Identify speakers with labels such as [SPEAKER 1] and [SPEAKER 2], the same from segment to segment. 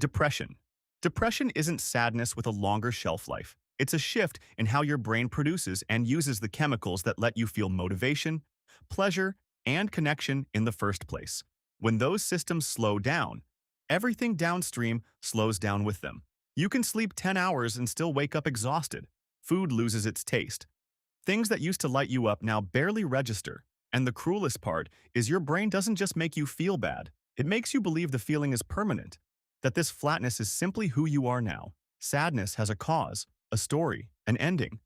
[SPEAKER 1] Depression. Depression isn't sadness with a longer shelf life. It's a shift in how your brain produces and uses the chemicals that let you feel motivation, pleasure, and connection in the first place. When those systems slow down, everything downstream slows down with them. You can sleep 10 hours and still wake up exhausted. Food loses its taste. Things that used to light you up now barely register. And the cruelest part is your brain doesn't just make you feel bad. It makes you believe the feeling is permanent, that this flatness is simply who you are now. Sadness has a cause, a story, an ending.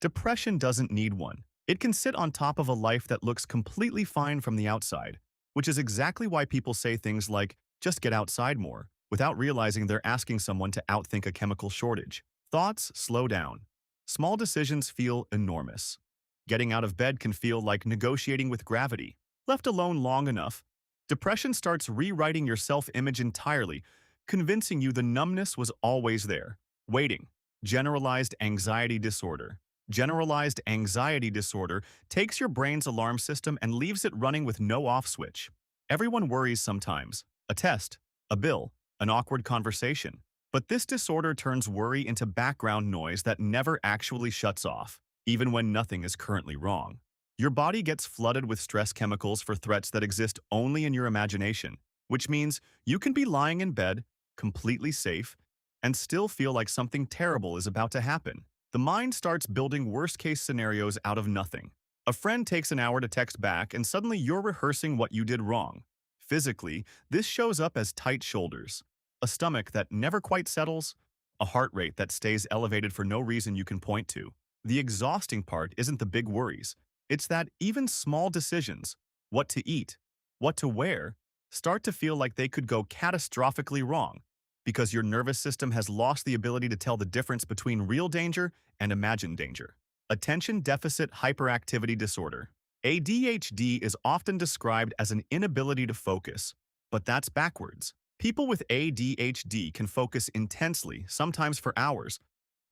[SPEAKER 1] Depression doesn't need one. It can sit on top of a life that looks completely fine from the outside, which is exactly why people say things like, just get outside more, without realizing they're asking someone to outthink a chemical shortage. Thoughts slow down. Small decisions feel enormous. Getting out of bed can feel like negotiating with gravity. Left alone long enough, depression starts rewriting your self-image entirely, convincing you the numbness was always there, waiting. Generalized anxiety disorder. Generalized anxiety disorder takes your brain's alarm system and leaves it running with no off switch. Everyone worries sometimes. A test, a bill, an awkward conversation. But this disorder turns worry into background noise that never actually shuts off, even when nothing is currently wrong. Your body gets flooded with stress chemicals for threats that exist only in your imagination, which means you can be lying in bed, completely safe, and still feel like something terrible is about to happen. The mind starts building worst-case scenarios out of nothing. A friend takes an hour to text back, and suddenly you're rehearsing what you did wrong. Physically, this shows up as tight shoulders, a stomach that never quite settles, a heart rate that stays elevated for no reason you can point to. The exhausting part isn't the big worries. It's that even small decisions, what to eat, what to wear, start to feel like they could go catastrophically wrong, because your nervous system has lost the ability to tell the difference between real danger and imagined danger. Attention Deficit Hyperactivity Disorder. ADHD is often described as an inability to focus, but that's backwards. People with ADHD can focus intensely, sometimes for hours,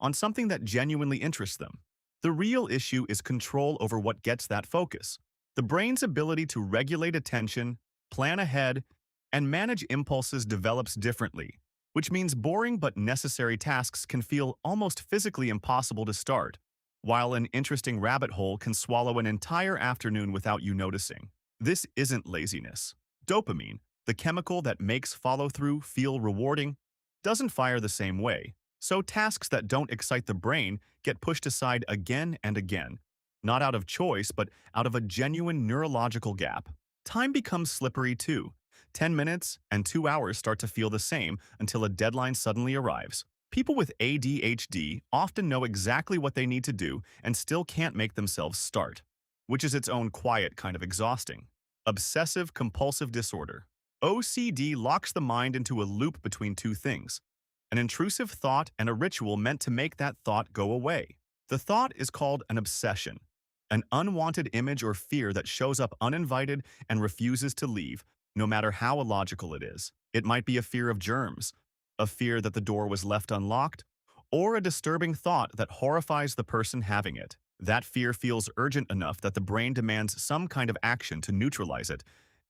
[SPEAKER 1] on something that genuinely interests them. The real issue is control over what gets that focus. The brain's ability to regulate attention, plan ahead, and manage impulses develops differently, which means boring but necessary tasks can feel almost physically impossible to start, while an interesting rabbit hole can swallow an entire afternoon without you noticing. This isn't laziness. Dopamine, the chemical that makes follow-through feel rewarding, doesn't fire the same way, so tasks that don't excite the brain get pushed aside again and again, not out of choice but out of a genuine neurological gap. Time becomes slippery too. 10 minutes and 2 hours start to feel the same until a deadline suddenly arrives. People with ADHD often know exactly what they need to do and still can't make themselves start, which is its own quiet kind of exhausting. Obsessive-compulsive disorder. OCD locks the mind into a loop between two things, an intrusive thought and a ritual meant to make that thought go away. The thought is called an obsession, an unwanted image or fear that shows up uninvited and refuses to leave, no matter how illogical it is. It might be a fear of germs, a fear that the door was left unlocked, or a disturbing thought that horrifies the person having it. That fear feels urgent enough that the brain demands some kind of action to neutralize it,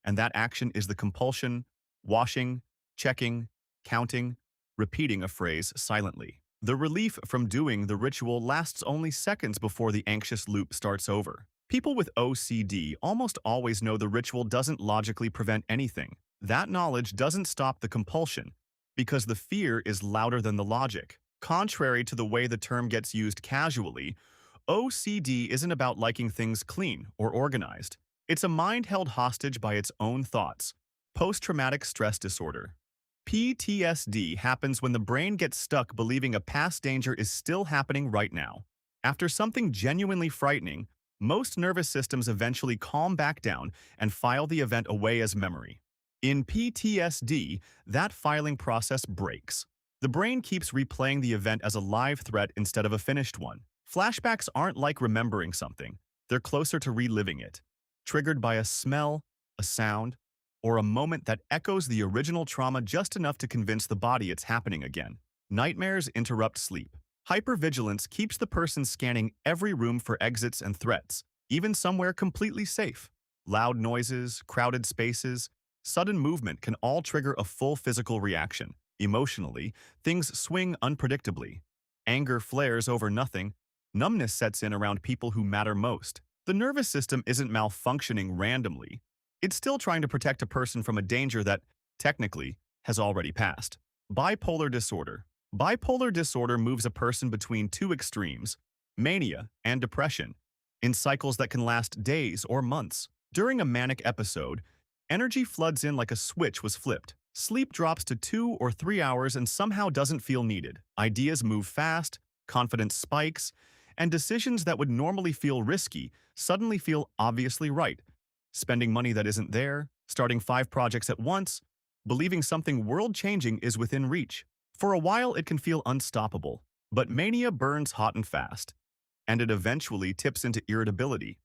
[SPEAKER 1] and that action is the compulsion, washing, checking, counting, repeating a phrase silently. The relief from doing the ritual lasts only seconds before the anxious loop starts over. People with OCD almost always know the ritual doesn't logically prevent anything. That knowledge doesn't stop the compulsion, because the fear is louder than the logic. Contrary to the way the term gets used casually, OCD isn't about liking things clean or organized. It's a mind held hostage by its own thoughts. Post-traumatic stress disorder. PTSD happens when the brain gets stuck believing a past danger is still happening right now. After something genuinely frightening, most nervous systems eventually calm back down and file the event away as memory. In PTSD, that filing process breaks. The brain keeps replaying the event as a live threat instead of a finished one. Flashbacks aren't like remembering something. They're closer to reliving it, triggered by a smell, a sound, or a moment that echoes the original trauma just enough to convince the body it's happening again. Nightmares interrupt sleep. Hypervigilance keeps the person scanning every room for exits and threats, even somewhere completely safe. Loud noises, crowded spaces, sudden movement can all trigger a full physical reaction. Emotionally, things swing unpredictably. Anger flares over nothing. Numbness sets in around people who matter most. The nervous system isn't malfunctioning randomly. It's still trying to protect a person from a danger that, technically, has already passed. Bipolar disorder. Bipolar disorder moves a person between two extremes, mania and depression, in cycles that can last days or months. During a manic episode, energy floods in like a switch was flipped. Sleep drops to 2 or 3 hours and somehow doesn't feel needed. Ideas move fast, confidence spikes, and decisions that would normally feel risky suddenly feel obviously right. Spending money that isn't there, starting 5 projects at once, believing something world-changing is within reach. For a while, it can feel unstoppable, but mania burns hot and fast, and it eventually tips into irritability,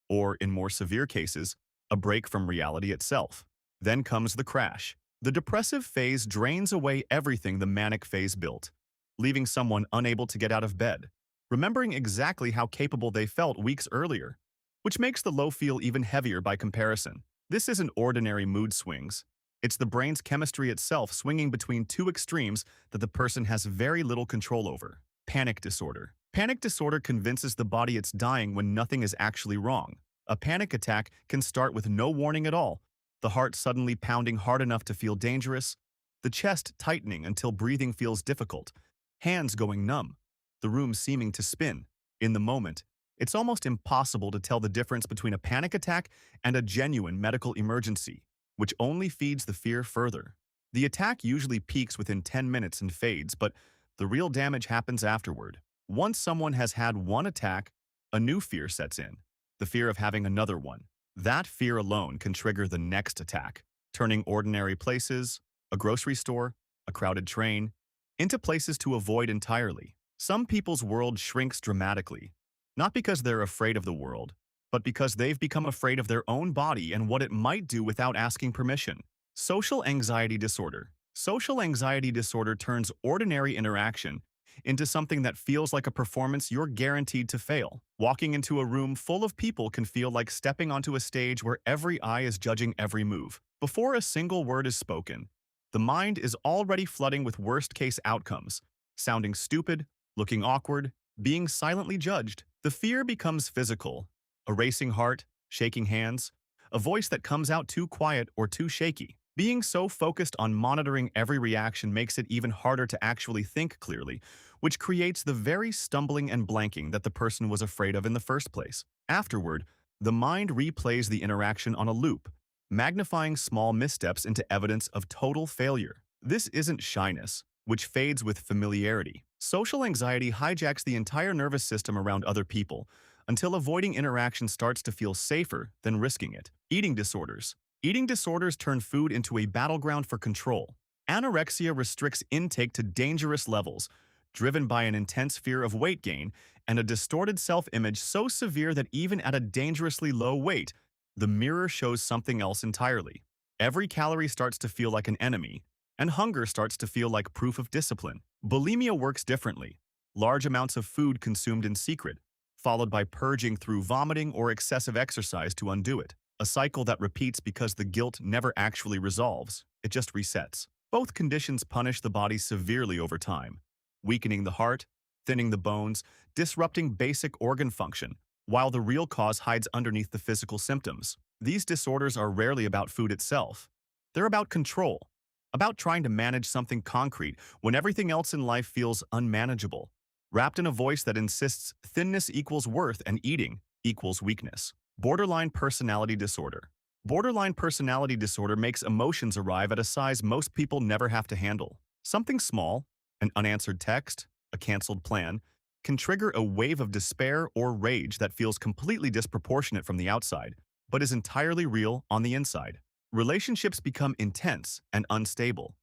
[SPEAKER 1] or, in more severe cases, a break from reality itself. Then comes the crash. The depressive phase drains away everything the manic phase built, leaving someone unable to get out of bed, remembering exactly how capable they felt weeks earlier, which makes the low feel even heavier by comparison. This isn't ordinary mood swings. It's the brain's chemistry itself swinging between two extremes that the person has very little control over. Panic disorder. Panic disorder convinces the body it's dying when nothing is actually wrong. A panic attack can start with no warning at all, the heart suddenly pounding hard enough to feel dangerous, the chest tightening until breathing feels difficult, hands going numb, the room seeming to spin. In the moment, it's almost impossible to tell the difference between a panic attack and a genuine medical emergency, which only feeds the fear further. The attack usually peaks within 10 minutes and fades, but the real damage happens afterward. Once someone has had one attack, a new fear sets in, the fear of having another one. That fear alone can trigger the next attack, turning ordinary places, a grocery store, a crowded train, into places to avoid entirely. Some people's world shrinks dramatically, not because they're afraid of the world, but because they've become afraid of their own body and what it might do without asking permission. Social anxiety disorder. Social anxiety disorder turns ordinary interaction into something that feels like a performance you're guaranteed to fail. Walking into a room full of people can feel like stepping onto a stage where every eye is judging every move. Before a single word is spoken, the mind is already flooding with worst-case outcomes, sounding stupid, looking awkward, being silently judged. The fear becomes physical, a racing heart, shaking hands, a voice that comes out too quiet or too shaky. Being so focused on monitoring every reaction makes it even harder to actually think clearly, which creates the very stumbling and blanking that the person was afraid of in the first place. Afterward, the mind replays the interaction on a loop, magnifying small missteps into evidence of total failure. This isn't shyness, which fades with familiarity. Social anxiety hijacks the entire nervous system around other people, until avoiding interaction starts to feel safer than risking it. Eating disorders. Eating disorders turn food into a battleground for control. Anorexia restricts intake to dangerous levels, driven by an intense fear of weight gain and a distorted self-image so severe that even at a dangerously low weight, the mirror shows something else entirely. Every calorie starts to feel like an enemy, and hunger starts to feel like proof of discipline. Bulimia works differently. Large amounts of food consumed in secret, followed by purging through vomiting or excessive exercise to undo it. A cycle that repeats because the guilt never actually resolves, it just resets. Both conditions punish the body severely over time, weakening the heart, thinning the bones, disrupting basic organ function, while the real cause hides underneath the physical symptoms. These disorders are rarely about food itself. They're about control, about trying to manage something concrete when everything else in life feels unmanageable, wrapped in a voice that insists thinness equals worth and eating equals weakness. Borderline personality disorder. Borderline personality disorder makes emotions arrive at a size most people never have to handle. Something small, an unanswered text, a canceled plan, can trigger a wave of despair or rage that feels completely disproportionate from the outside, but is entirely real on the inside. Relationships become intense and unstable,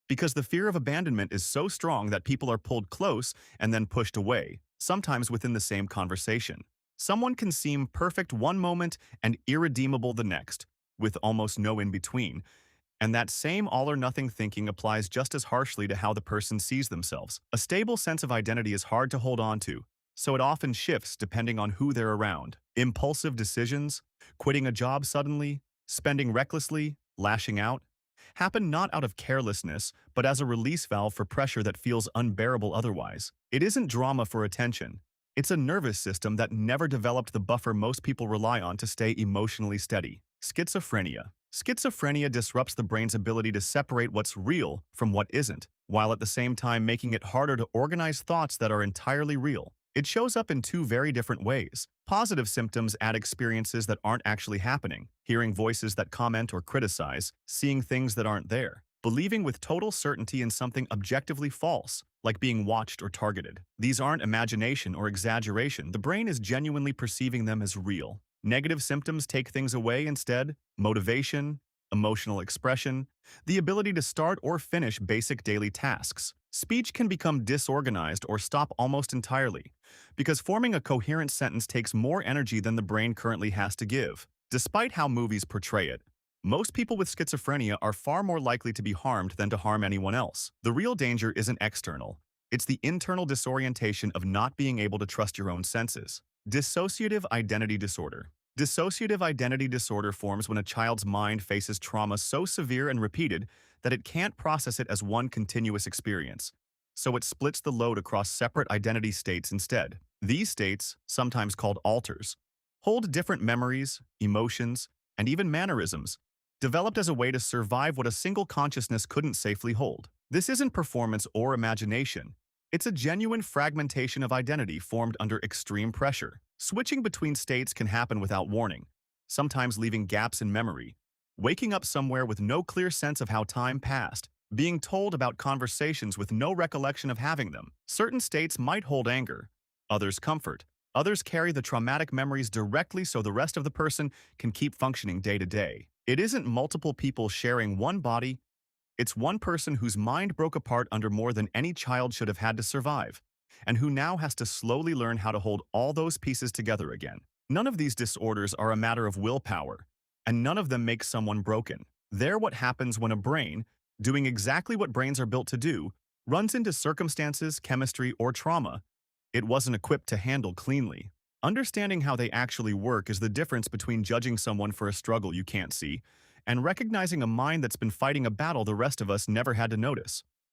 [SPEAKER 1] because the fear of abandonment is so strong that people are pulled close and then pushed away, sometimes within the same conversation. Someone can seem perfect one moment and irredeemable the next, with almost no in-between, and that same all-or-nothing thinking applies just as harshly to how the person sees themselves. A stable sense of identity is hard to hold on to, so it often shifts depending on who they're around. Impulsive decisions, quitting a job suddenly, spending recklessly, lashing out, happen not out of carelessness, but as a release valve for pressure that feels unbearable otherwise. It isn't drama for attention. It's a nervous system that never developed the buffer most people rely on to stay emotionally steady. Schizophrenia. Schizophrenia disrupts the brain's ability to separate what's real from what isn't, while at the same time making it harder to organize thoughts that are entirely real. It shows up in two very different ways. Positive symptoms add experiences that aren't actually happening, hearing voices that comment or criticize, seeing things that aren't there, believing with total certainty in something objectively false, like being watched or targeted. These aren't imagination or exaggeration. The brain is genuinely perceiving them as real. Negative symptoms take things away instead: motivation, emotional expression, the ability to start or finish basic daily tasks. Speech can become disorganized or stop almost entirely, because forming a coherent sentence takes more energy than the brain currently has to give. Despite how movies portray it, most people with schizophrenia are far more likely to be harmed than to harm anyone else. The real danger isn't external. It's the internal disorientation of not being able to trust your own senses. Dissociative identity disorder. Dissociative identity disorder forms when a child's mind faces trauma so severe and repeated that it can't process it as one continuous experience, so it splits the load across separate identity states instead. These states, sometimes called alters, hold different memories, emotions, and even mannerisms, developed as a way to survive what a single consciousness couldn't safely hold. This isn't performance or imagination. It's a genuine fragmentation of identity formed under extreme pressure. Switching between states can happen without warning, sometimes leaving gaps in memory, waking up somewhere with no clear sense of how time passed, being told about conversations with no recollection of having them. Certain states might hold anger, others comfort, others carry the traumatic memories directly so the rest of the person can keep functioning day to day. It isn't multiple people sharing one body, it's one person whose mind broke apart under more than any child should have had to survive, and who now has to slowly learn how to hold all those pieces together again. None of these disorders are a matter of willpower, and none of them make someone broken. They're what happens when a brain, doing exactly what brains are built to do, runs into circumstances, chemistry, or trauma it wasn't equipped to handle cleanly. Understanding how they actually work is the difference between judging someone for a struggle you can't see and recognizing a mind that's been fighting a battle the rest of us never had to notice.